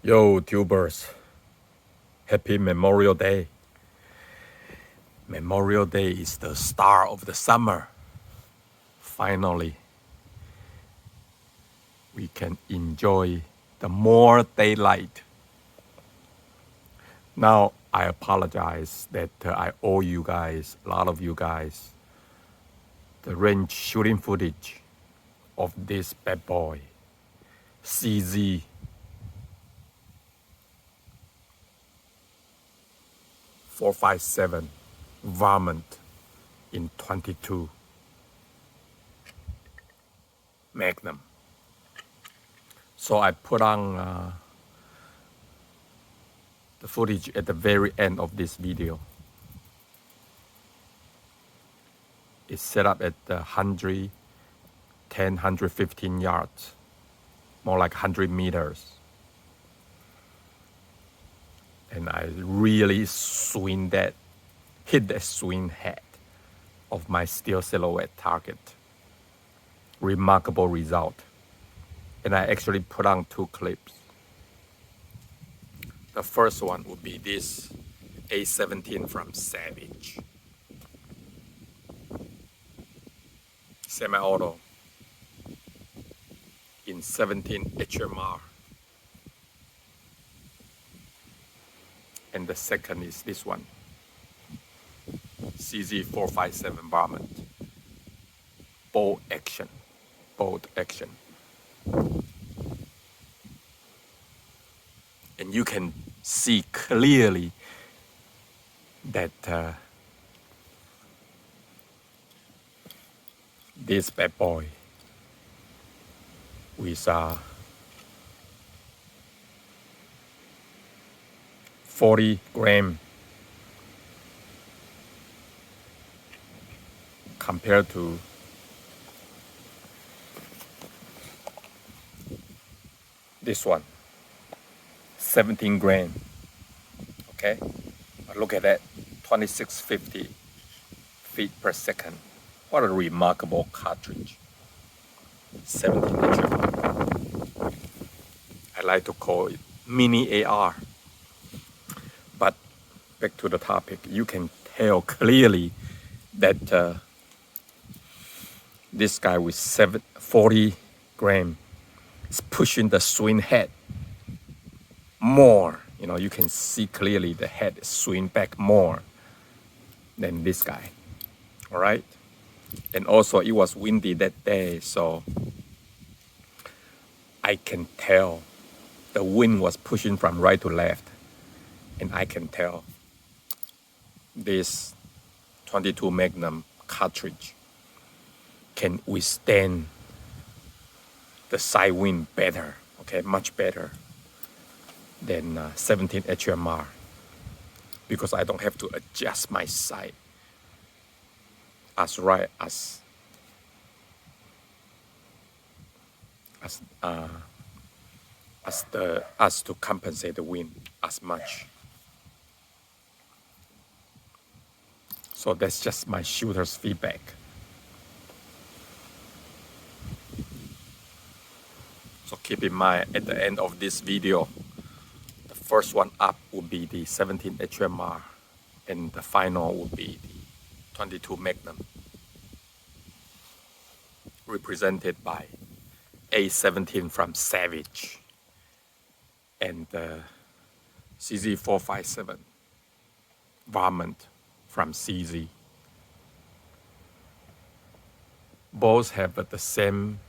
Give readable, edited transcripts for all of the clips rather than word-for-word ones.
Yo, tubers, happy Memorial Day. Memorial Day is the start of the summer. Finally, we can enjoy the more daylight. Now, I apologize that I owe you guys, a lot of you guys, the range shooting footage of this bad boy, CZ 457 Varmint in 22 Magnum. So I put on the footage at the very end of this video. It's set up at 110, 115 yards, more like 100 meters. And I really hit that swing head of my steel silhouette target. Remarkable result. And I actually put on 2 clips. The first one would be this A17 from Savage. Semi-auto in 17 HMR. And the second is this one, CZ457 Varmint. Bolt action. And you can see clearly that this bad boy with 40 gram compared to this one, 17 gram. Okay, but look at that, 2650 feet per second. What a remarkable cartridge. 17 HMR. I like to call it mini AR. But back to the topic, you can tell clearly that this guy with 40 gram is pushing the swing head more. You know, you can see clearly the head swing back more than this guy. All right. And also it was windy that day, so I can tell the wind was pushing from right to left. And I can tell this 22 Magnum cartridge can withstand the side wind better, okay, much better than 17 HMR, because I don't have to adjust my sight as right as to compensate the wind as much. So that's just my shooter's feedback. So keep in mind, at the end of this video, the first one up would be the 17 HMR, and the final would be the 22 Magnum, represented by A17 from Savage and CZ457 Varmint from CZ. Both have the same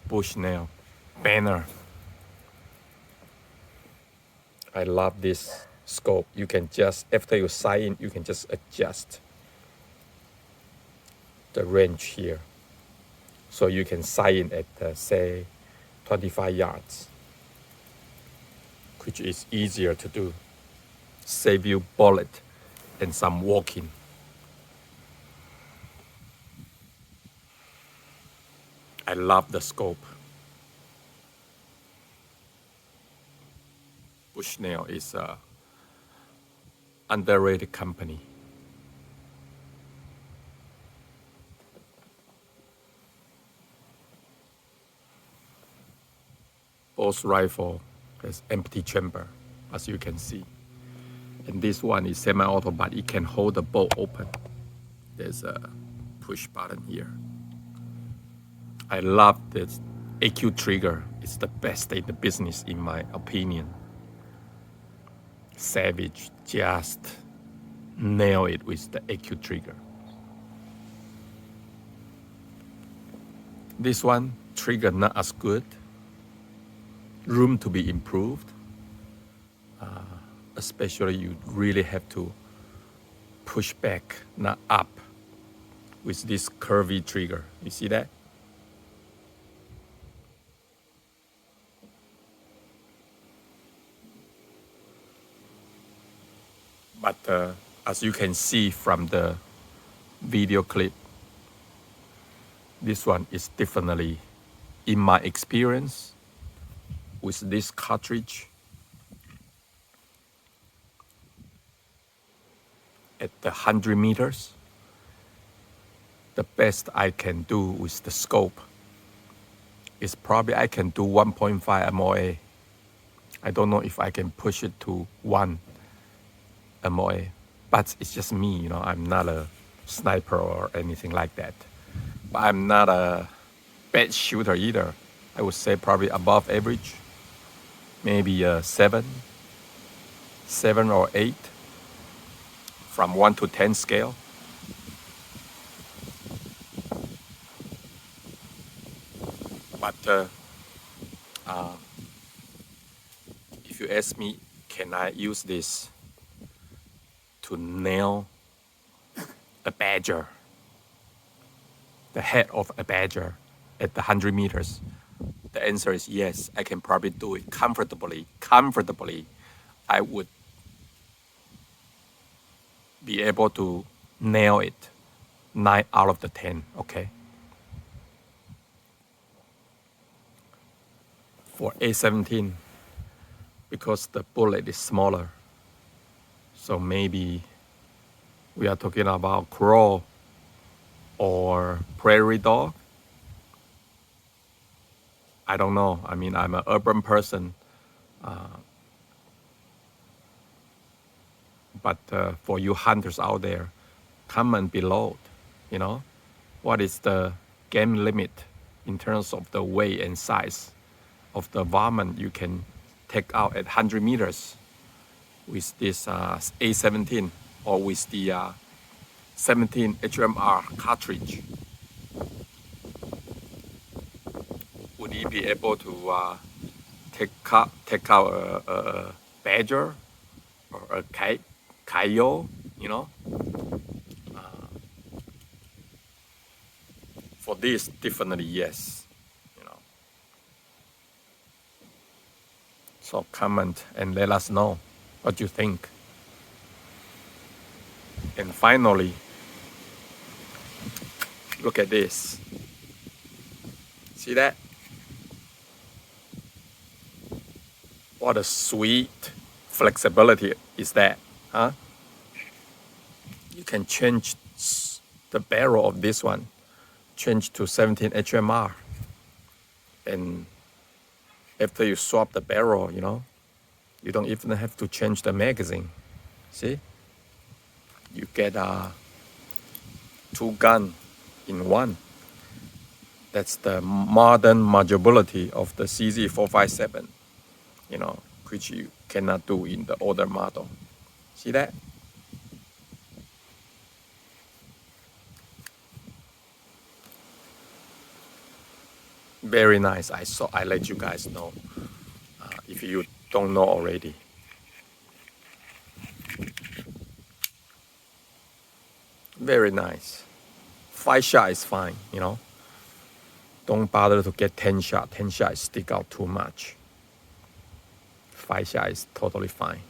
Bushnell banner. I love this scope. You can just, after you sight in, you can just adjust the range here. So you can sight in at say 25 yards, which is easier to do. Save you bullet and some walking. I love the scope. Bushnell is a underrated company. Both rifle There's empty chamber, as you can see. And this one is semi-auto, but it can hold the bolt open. There's a push button here. I love this AQ trigger. It's the best in the business, in my opinion. Savage just nail it with the AQ trigger. This one, trigger not as good. Room to be improved. Especially you really have to push back, not up, with this curvy trigger. You see that? But as you can see from the video clip, this one is definitely, in my experience, with this cartridge, at the 100 meters, the best I can do with the scope is probably I can do 1.5 MOA. I don't know if I can push it to 1 MOA, but it's just me, you know, I'm not a sniper or anything like that. But I'm not a bad shooter either. I would say probably above average, maybe a 7 or 8 from 1 to 10 scale. But if you ask me, can I use this to nail a badger, the head of a badger at the 100 meters? The answer is yes, I can probably do it comfortably. I would be able to nail it 9 out of the 10, okay? For A17, because the bullet is smaller, so maybe we are talking about crow or prairie dog. I don't know. I mean, I'm an urban person. But for you hunters out there, comment below, you know, what is the game limit in terms of the weight and size of the varmint you can take out at 100 meters with this A17 or with the 17 HMR cartridge. Would he be able to take out a badger or a coyote, you know? For this, definitely yes, you know. So comment and let us know what you think. And finally, look at this. See that? What a sweet flexibility is that, huh? You can change the barrel of this one, change to 17 HMR. And after you swap the barrel, you know, you don't even have to change the magazine. See? You get 2 guns in one. That's the modern modularity of the CZ457, you know, which you cannot do in the older model. See that? Very nice. I let you guys know if you don't know already. Very nice. 5 shot is fine, you know. Don't bother to get 10 shot. 10 shots stick out too much. 5 shot is totally fine.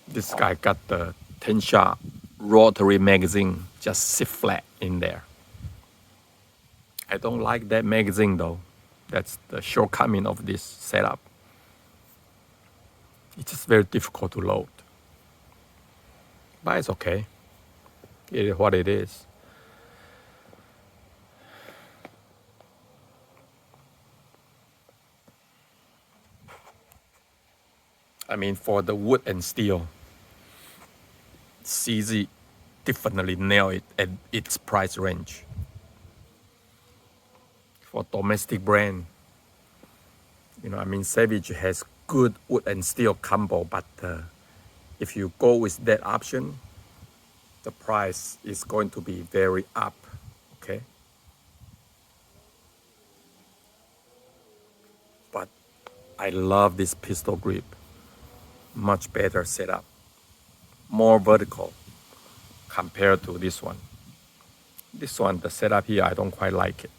This guy got the 10 shot rotary magazine just sit flat in there. I don't like that magazine though. That's the shortcoming of this setup. It's just very difficult to load. But it's okay. It is what it is. I mean, for the wood and steel, CZ definitely nail it at its price range. For domestic brand, I mean, Savage has good wood and steel combo, but if you go with that option, the price is going to be very up, okay? But I love this pistol grip. Much better setup. More vertical compared to this one. This one, the setup here, I don't quite like it.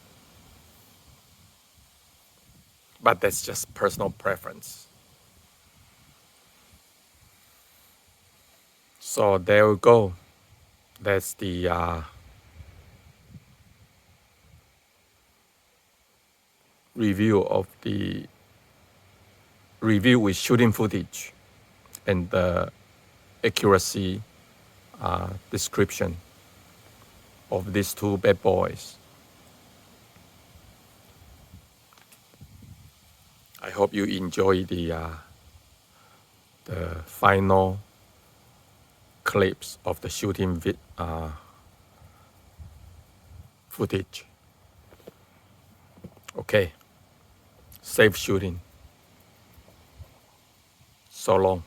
But that's just personal preference. So there we go. That's the review with shooting footage and the accuracy description of these two bad boys. I hope you enjoy the final clips of the shooting footage. Okay, safe shooting. So long.